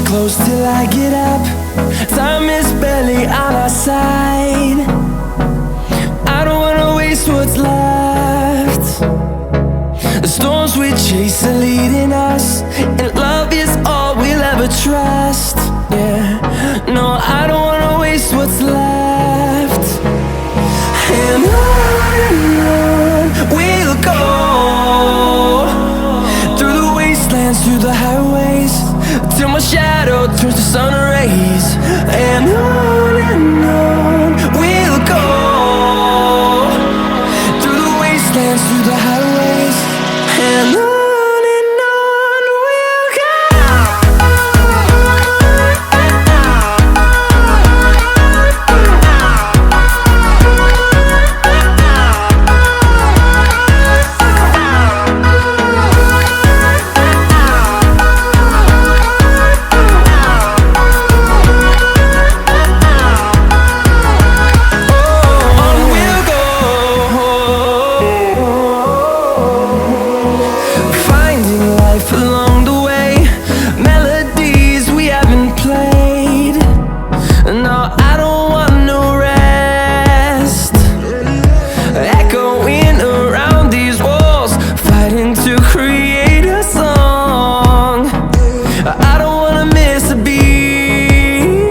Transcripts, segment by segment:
close till I get up. Time is barely on our side. I don't wanna waste what's left. The storms we chase are leading us, and love is all we'll ever trust. Yeah, no, I don't wanna waste what's left. And on we'll go, through the wastelands, through the highways, till my shadow turns to sun rays. And on we'll go, through the wastelands, through the highways, and on we'll go. Along the way, melodies we haven't played. No, I don't want no rest. Echoing around these walls, fighting to create a song. I don't wanna miss a beat.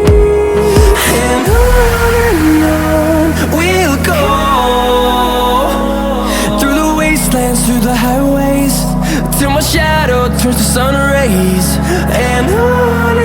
And on we'll go, through the wastelands, through the highways, till my shadow turns to sun rays. And on